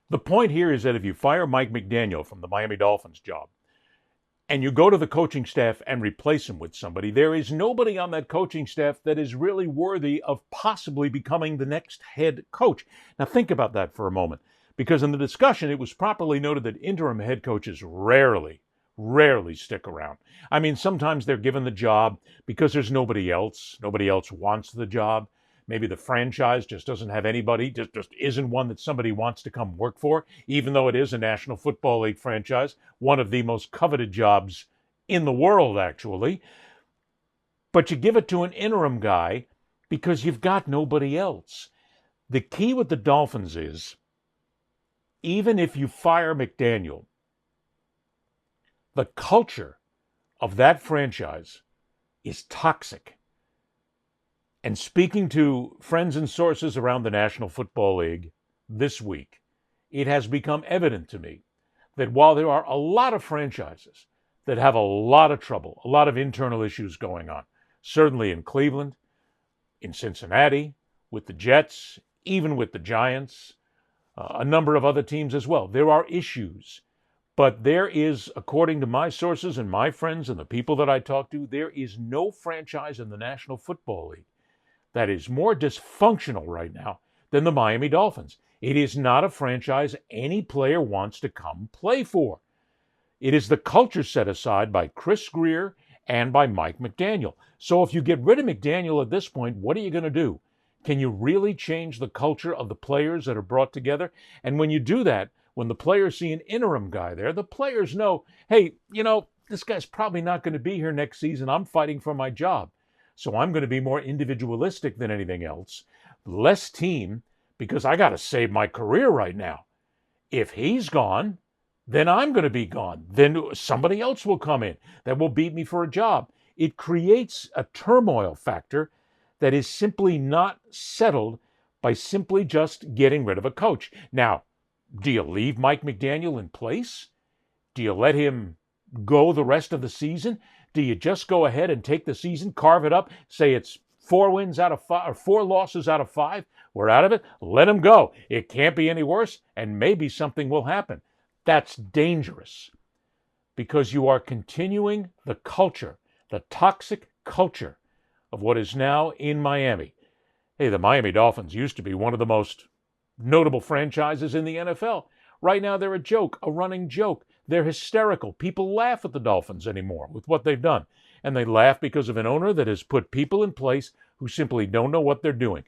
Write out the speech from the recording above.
The point here is that if you fire Mike McDaniel from the Miami Dolphins job and you go to the coaching staff and replace him with somebody, there is nobody on that coaching staff that is really worthy of possibly becoming the next head coach. Now think about that for a moment, because in the discussion, it was properly noted that interim head coaches rarely stick around. I mean, sometimes they're given the job because there's nobody else. Nobody else wants the job. Maybe the franchise just doesn't have anybody, just isn't one that somebody wants to come work for, even though it is a National Football League franchise, one of the most coveted jobs in the world, actually. But you give it to an interim guy because you've got nobody else. The key with the Dolphins is, even if you fire McDaniel, the culture of that franchise is toxic. And speaking to friends and sources around the National Football League this week, it has become evident to me that while there are a lot of franchises that have a lot of trouble, a lot of internal issues going on, certainly in Cleveland, in Cincinnati, with the Jets, even with the Giants, a number of other teams as well, there are issues. But there is, according to my sources and my friends and the people that I talk to, there is no franchise in the National Football League that is more dysfunctional right now than the Miami Dolphins. It is not a franchise any player wants to come play for. It is the culture set aside by Chris Greer and by Mike McDaniel. So if you get rid of McDaniel at this point, what are you going to do? Can you really change the culture of the players that are brought together? And when you do that, when the players see an interim guy there, the players know, hey, this guy's probably not going to be here next season. I'm fighting for my job. So I'm going to be more individualistic than anything else, less team, because I got to save my career right now. If he's gone, then I'm going to be gone. Then somebody else will come in that will beat me for a job. It creates a turmoil factor that is simply not settled by simply just getting rid of a coach. Now, do you leave Mike McDaniel in place? Do you let him go the rest of the season? Do you just go ahead and take the season, carve it up, say it's 4 wins out of 5 or 4 losses out of 5? We're out of it. Let him go. It can't be any worse, and maybe something will happen. That's dangerous because you are continuing the culture, the toxic culture of what is now in Miami. Hey, the Miami Dolphins used to be one of the most notable franchises in the NFL. Right now, they're a joke, a running joke. They're hysterical. People laugh at the Dolphins anymore with what they've done. And they laugh because of an owner that has put people in place who simply don't know what they're doing.